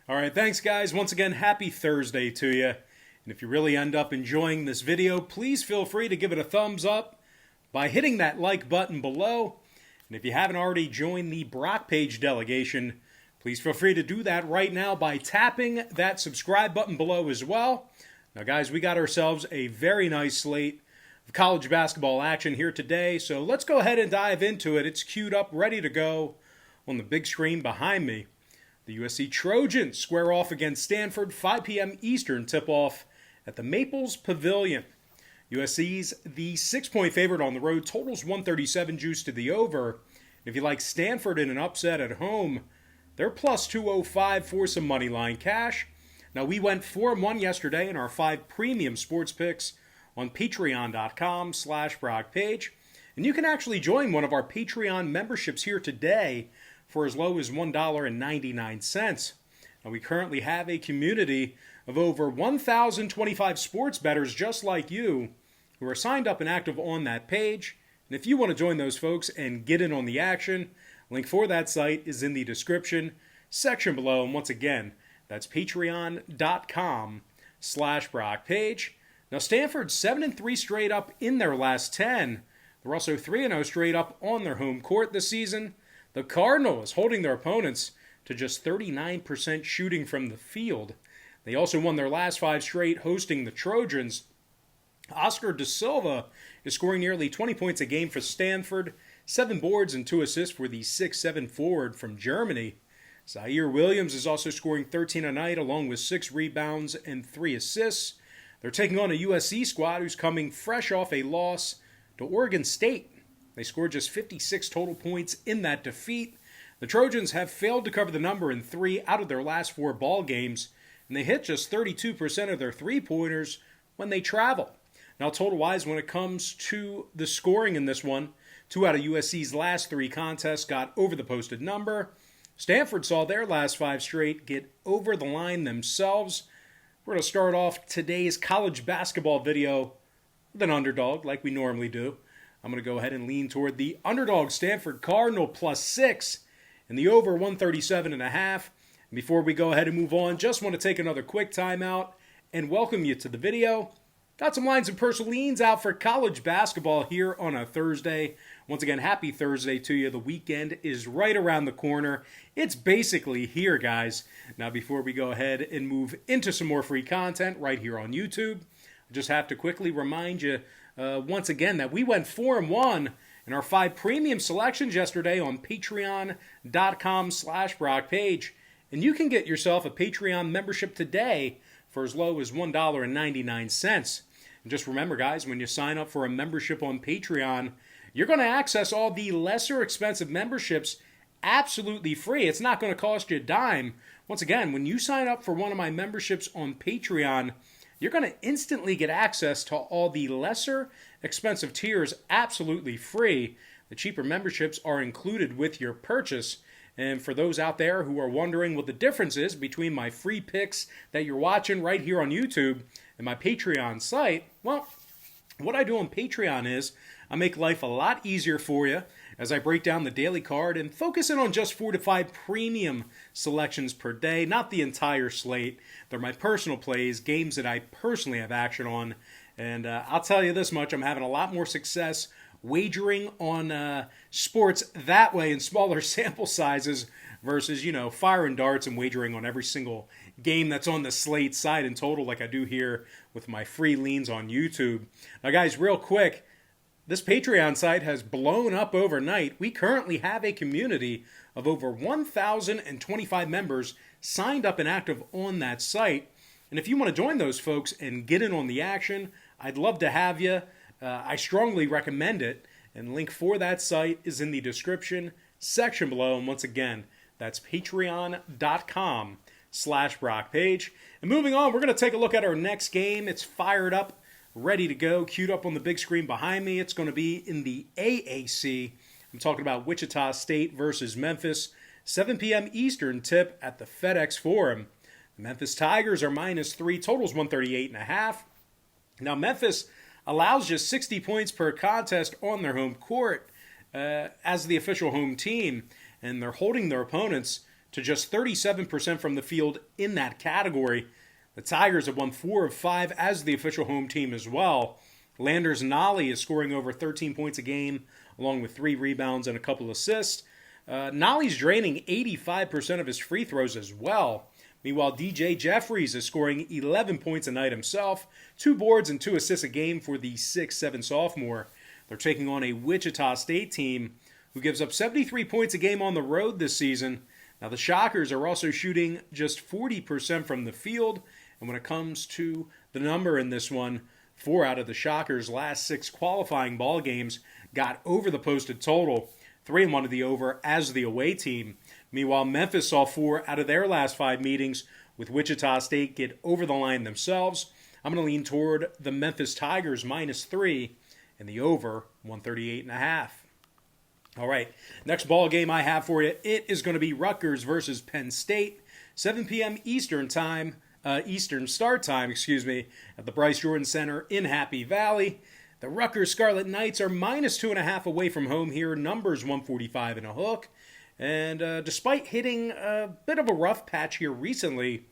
All right, thanks guys. Once again, happy Thursday to you. And if you really end up enjoying this video, please feel free to give it a thumbs up by hitting that like button below. And if you haven't already joined the Brock Page delegation, please feel free to do that right now by tapping that subscribe button below as well. Now guys, we got ourselves a very nice slate of college basketball action here today, so let's go ahead and dive into it. It's queued up, ready to go on the big screen behind me. The USC Trojans square off against Stanford, 5 p.m. Eastern tip-off at the Maples Pavilion. USC's the 6-point favorite on the road, totals 137 juice to the over. If you like Stanford in an upset at home, they're plus 205 for some money line cash. Now, we went 4-1 yesterday in our 5 premium sports picks on patreon.com/BrockPage. And you can actually join one of our Patreon memberships here today for as low as $1.99. Now, we currently have a community of over 1,025 sports bettors just like you who are signed up and active on that page. And if you want to join those folks and get in on the action, link for that site is in the description section below. And once again, that's patreon.com/BrockPage. Now, Stanford's 7-3 straight up in their last 10. They're also 3-0 straight up on their home court this season. The Cardinals holding their opponents to just 39% shooting from the field. They also won their last 5 straight hosting the Trojans. Oscar Da Silva is scoring nearly 20 points a game for Stanford, 7 boards and 2 assists for the 6'7" forward from Germany. Zaire Williams is also scoring 13 a night along with 6 rebounds and 3 assists. They're taking on a USC squad who's coming fresh off a loss to Oregon State. They scored just 56 total points in that defeat. The Trojans have failed to cover the number in 3 out of their last 4 ball games, and they hit just 32% of their three-pointers when they travel. Now, total-wise, when it comes to the scoring in this one, 2 out of USC's last 3 contests got over the posted number. Stanford saw their last 5 straight get over the line themselves. We're going to start off today's college basketball video with an underdog, like we normally do. I'm going to go ahead and lean toward the underdog Stanford Cardinal +6 and the over 137.5. And before we go ahead and move on, just want to take another quick timeout and welcome you to the video. Got some lines and personal leans out for college basketball here on a Thursday. Once again, happy Thursday to you. The weekend is right around the corner. It's basically here, guys. Now, before we go ahead and move into some more free content right here on YouTube, I just have to quickly remind you once again that we went 4-1 in our 5 premium selections yesterday on patreon.com/BrockPage. And you can get yourself a Patreon membership today for as low as $1.99. And just remember, guys, when you sign up for a membership on Patreon, you're going to access all the lesser expensive memberships absolutely free. It's not going to cost you a dime. Once again, when you sign up for one of my memberships on Patreon, you're going to instantly get access to all the lesser expensive tiers absolutely free. The cheaper memberships are included with your purchase. And for those out there who are wondering what the difference is between my free picks that you're watching right here on YouTube and my Patreon site, well, what I do on Patreon is I make life a lot easier for you as I break down the daily card and focus in on just 4 to 5 premium selections per day, not the entire slate. They're my personal plays, games that I personally have action on. And I'll tell you this much, I'm having a lot more success wagering on sports that way in smaller sample sizes versus, firing darts and wagering on every single game that's on the slate side in total like I do here with my free leans on YouTube. Now, guys, real quick, this Patreon site has blown up overnight. We currently have a community of over 1,025 members signed up and active on that site. And if you want to join those folks and get in on the action, I'd love to have you. I strongly recommend it. And link for that site is in the description section below. And once again, that's patreon.com/BrockPage. And moving on, we're going to take a look at our next game. It's fired up, ready to go, queued up on the big screen behind me. It's going to be in the AAC. I'm talking about Wichita State versus Memphis. 7 p.m. Eastern tip at the FedEx Forum. The Memphis Tigers are -3, totals 138.5. Now, Memphis allows just 60 points per contest on their home court as the official home team, and they're holding their opponents to just 37% from the field in that category. The Tigers have won 4 of 5 as the official home team as well. Landers Nolly is scoring over 13 points a game, along with 3 rebounds and a couple assists. Nolly's draining 85% of his free throws as well. Meanwhile, DJ Jeffries is scoring 11 points a night himself, 2 boards and 2 assists a game for the 6'7" sophomore. They're taking on a Wichita State team who gives up 73 points a game on the road this season. Now, the Shockers are also shooting just 40% from the field, and when it comes to the number in this one, 4 out of the Shockers' last 6 qualifying ball games got over the posted total. 3 and 1 of the over as the away team. Meanwhile, Memphis saw 4 out of their last 5 meetings with Wichita State get over the line themselves. I'm going to lean toward the Memphis Tigers -3 and the over 138.5. All right, next ball game I have for you, it is going to be Rutgers versus Penn State, 7 p.m. Eastern start time, at the Bryce Jordan Center in Happy Valley. The Rutgers Scarlet Knights are -2.5 away from home here, numbers 145 and a hook. And despite hitting a bit of a rough patch here recently,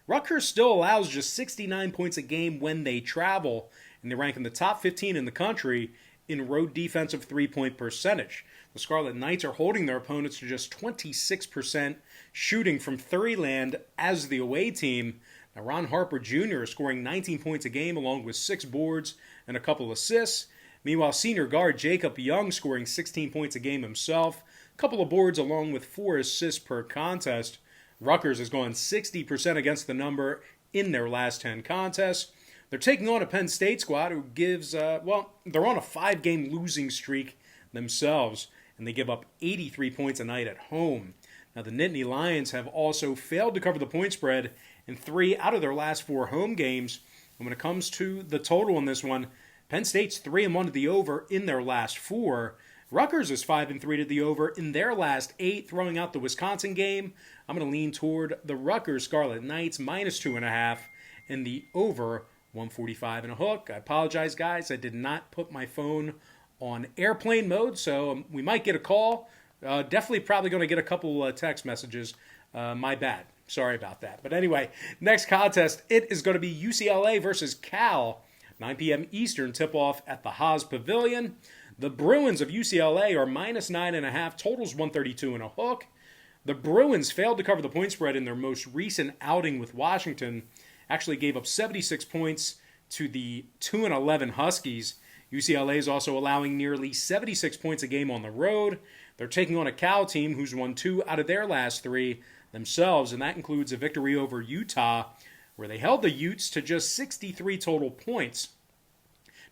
Rutgers still allows just 69 points a game when they travel, and they rank in the top 15 in the country in road defensive three-point percentage. The Scarlet Knights are holding their opponents to just 26% shooting from Threeland as the away team. Now, Ron Harper Jr. is scoring 19 points a game along with 6 boards and a couple assists. Meanwhile, senior guard Jacob Young scoring 16 points a game himself, a couple of boards along with 4 assists per contest. Rutgers has gone 60% against the number in their last 10 contests. They're taking on a Penn State squad who gives, they're on a 5-game losing streak themselves, and they give up 83 points a night at home. Now, the Nittany Lions have also failed to cover the point spread in 3 out of their last 4 home games. And when it comes to the total in this one, Penn State's 3 and 1 to the over in their last 4. Rutgers is 5 and 3 to the over in their last 8, throwing out the Wisconsin game. I'm going to lean toward the Rutgers Scarlet Knights -2.5 and the over 145 and a hook. I apologize, guys. I did not put my phone on airplane mode, so we might get a call. Definitely probably going to get a couple text messages. My bad. Sorry about that. But anyway, next contest, it is going to be UCLA versus Cal. 9 p.m. Eastern tip-off at the Haas Pavilion. The Bruins of UCLA are -9.5, totals 132 and a hook. The Bruins failed to cover the point spread in their most recent outing with Washington. Actually gave up 76 points to the 2-11 Huskies. UCLA is also allowing nearly 76 points a game on the road. They're taking on a Cal team who's won 2 out of their last 3 themselves, and that includes a victory over Utah, where they held the Utes to just 63 total points.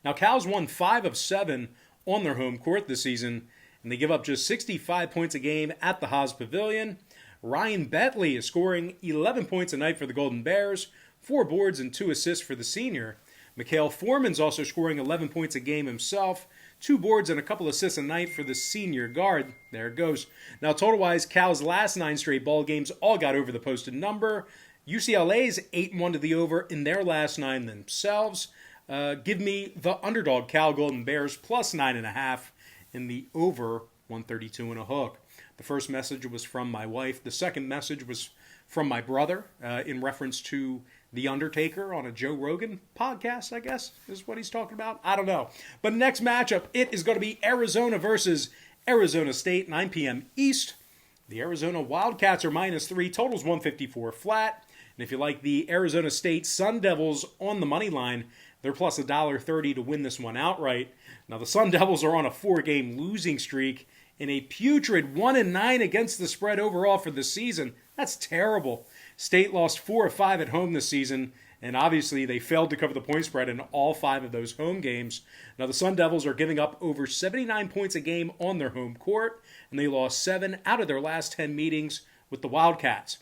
Now, Cal's won 5 of 7 on their home court this season, and they give up just 65 points a game at the Haas Pavilion. Ryan Bentley is scoring 11 points a night for the Golden Bears, 4 boards and 2 assists for the senior. Mikhail Foreman's also scoring 11 points a game himself, 2 boards and a couple assists a night for the senior guard. There it goes. Now, total-wise, Cal's last 9 straight ball games all got over the posted number. UCLA's 8 and 1 to the over in their last 9 themselves. Give me the underdog Cal Golden Bears +9.5 in the over 132 and a hook. The first message was from my wife. The second message was from my brother in reference to The Undertaker on a Joe Rogan podcast, I guess, is what he's talking about. I don't know. But next matchup, it is going to be Arizona versus Arizona State, 9 p.m. East. The Arizona Wildcats are -3, totals 154 flat. And if you like the Arizona State Sun Devils on the money line, they're plus $1.30 to win this one outright. Now, the Sun Devils are on a 4-game losing streak in a putrid 1-9 against the spread overall for the season. That's terrible. State lost 4 of 5 at home this season, and obviously they failed to cover the point spread in all 5 of those home games. Now, the Sun Devils are giving up over 79 points a game on their home court, and they lost 7 out of their last 10 meetings with the Wildcats.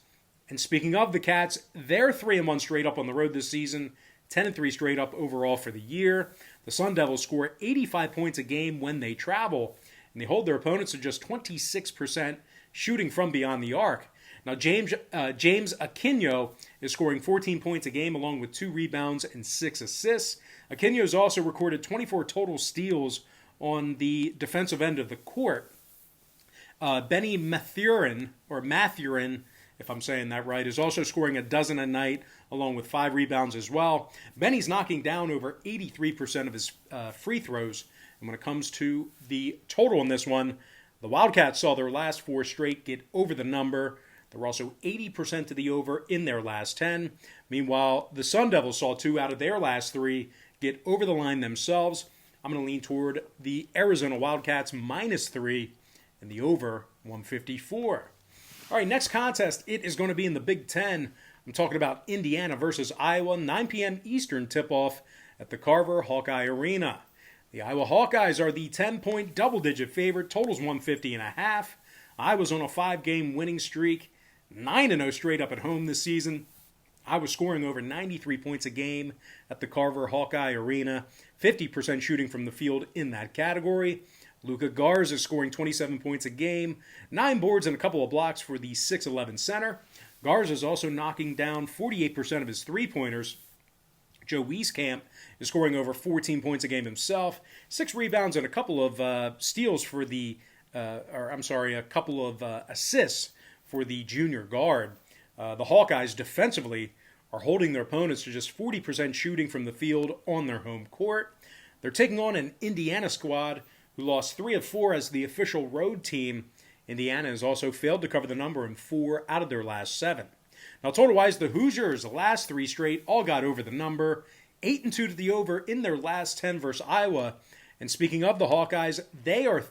And speaking of the Cats, they're 3 and 1 straight up on the road this season, 10 and 3 straight up overall for the year. The Sun Devils score 85 points a game when they travel, and they hold their opponents to just 26% shooting from beyond the arc. Now, James Aquino is scoring 14 points a game along with 2 rebounds and 6 assists. Aquino has also recorded 24 total steals on the defensive end of the court. Benny Mathurin, if I'm saying that right, is also scoring a dozen a night, along with 5 rebounds as well. Benny's knocking down over 83% of his free throws. And when it comes to the total in this one, the Wildcats saw their last 4 straight get over the number. They're also 80% to the over in their last 10. Meanwhile, the Sun Devils saw 2 out of their last 3 get over the line themselves. I'm going to lean toward the Arizona Wildcats -3 and the over 154. All right, next contest, it is going to be in the Big Ten. I'm talking about Indiana versus Iowa, 9 p.m. Eastern tip-off at the Carver Hawkeye Arena. The Iowa Hawkeyes are the 10-point double-digit favorite, totals 150.5. Iowa's on a 5-game winning streak, 9-0 straight up at home this season. Iowa scoring over 93 points a game at the Carver Hawkeye Arena, 50% shooting from the field in that category. Luka Garza is scoring 27 points a game, 9 boards and a couple of blocks for the 6'11 center. Garza is also knocking down 48% of his three-pointers. Joe Wieskamp is scoring over 14 points a game himself, 6 rebounds and a couple of steals for the, a couple of assists for the junior guard. The Hawkeyes defensively are holding their opponents to just 40% shooting from the field on their home court. They're taking on an Indiana squad who lost 3 of 4 as the official road team. Indiana has also failed to cover the number in 4 out of their last 7. Now, total-wise, the Hoosiers, the last 3 straight, all got over the number. 8-2 to the over in their last 10 versus Iowa. And speaking of the Hawkeyes, they are,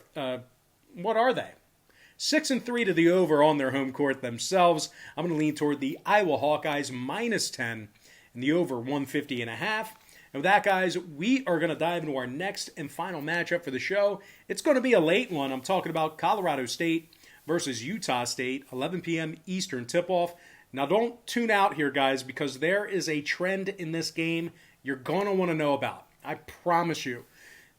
what are they? 6-3 to the over on their home court themselves. I'm going to lean toward the Iowa Hawkeyes -10 and the over 150.5. And with that, guys, we are going to dive into our next and final matchup for the show. It's going to be a late one. I'm talking about Colorado State versus Utah State, 11 p.m. Eastern tip-off. Now, don't tune out here, guys, because there is a trend in this game you're going to want to know about. I promise you.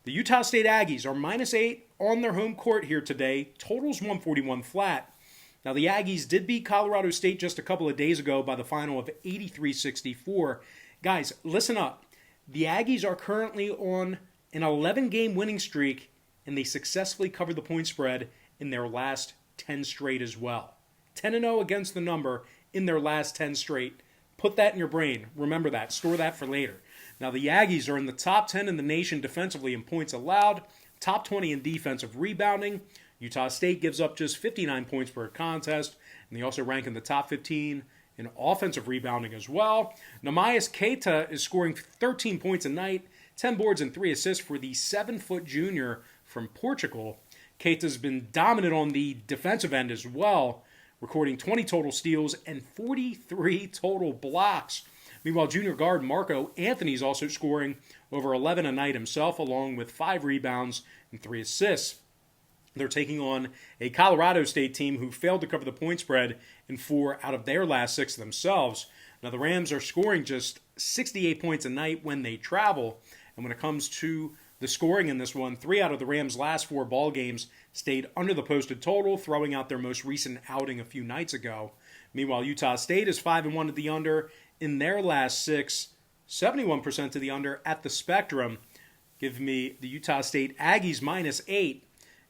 The Utah State Aggies are -8 on their home court here today. Totals 141 flat. Now, the Aggies did beat Colorado State just a couple of days ago by the final of 83-64. Guys, listen up. The Aggies are currently on an 11-game winning streak, and they successfully covered the point spread in their last 10 straight as well. 10-0 against the number in their last 10 straight. Put that in your brain. Remember that. Store that for later. Now, the Aggies are in the top 10 in the nation defensively in points allowed, top 20 in defensive rebounding. Utah State gives up just 59 points per contest, and they also rank in the top 15 in offensive rebounding as well. Neemias Queta is scoring 13 points a night, 10 boards and 3 assists for the 7-foot junior from Portugal. Queta's been dominant on the defensive end as well, recording 20 total steals and 43 total blocks. Meanwhile, junior guard Marco Anthony is also scoring over 11 a night himself, along with 5 rebounds and 3 assists. They're taking on a Colorado State team who failed to cover the point spread in 4 out of their last 6 themselves. Now, the Rams are scoring just 68 points a night when they travel. And when it comes to the scoring in this one, 3 out of the Rams' last 4 ball games stayed under the posted total, throwing out their most recent outing a few nights ago. Meanwhile, Utah State is 5-1 at the under in their last 6, 71% to the under at the Spectrum. Give me the Utah State Aggies -8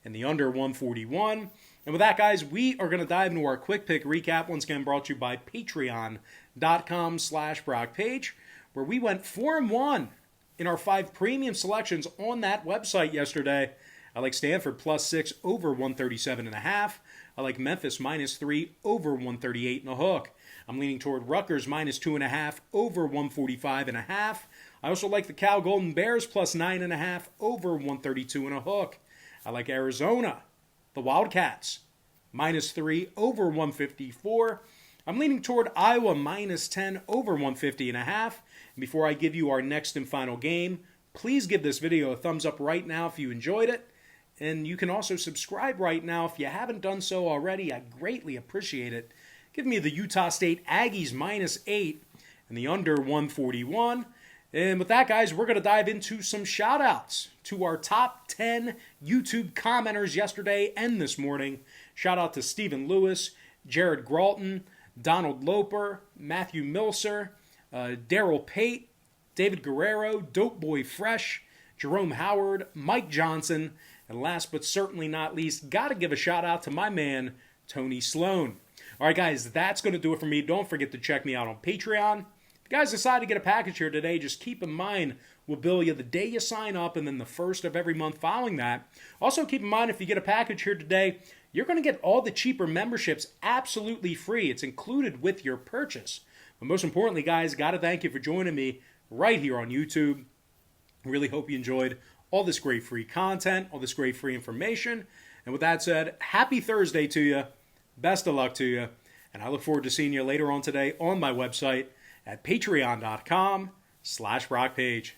and the under 141. And with that, guys, we are going to dive into our quick pick recap, once again brought to you by patreon.com/BrockPage, where we went 4-1 in our 5 premium selections on that website yesterday. I like Stanford +6 over 137.5. I like Memphis -3 over 138 and a hook. I'm leaning toward Rutgers -2.5 over 145.5. I also like the Cal Golden Bears +9.5 over 132 and a hook. I like Arizona, the Wildcats, -3 over 154. I'm leaning toward Iowa -10 over 150.5. And before I give you our next and final game, please give this video a thumbs up right now if you enjoyed it. And you can also subscribe right now if you haven't done so already. I greatly appreciate it. Give me the Utah State Aggies -8 and the under 141. And with that, guys, we're going to dive into some shout-outs to our top 10 YouTube commenters yesterday and this morning. Shout out to Stephen Lewis, Jared Gralton, Donald Loper, Matthew Milser, Daryl Pate, David Guerrero, Dope Boy Fresh, Jerome Howard, Mike Johnson, And last but certainly not least, got to give a shout out to my man, Tony Sloan. All right, guys, that's going to do it for me. Don't forget to check me out on Patreon. If you guys decide to get a package here today, just keep in mind we'll bill you the day you sign up and then the first of every month following that. Also, keep in mind if you get a package here today, you're going to get all the cheaper memberships absolutely free. It's included with your purchase. But most importantly, guys, got to thank you for joining me right here on YouTube. Really hope you enjoyed all this great free content, all this great free information. And with that said, happy Thursday to you. Best of luck to you. And I look forward to seeing you later on today on my website at patreon.com/BrockPage.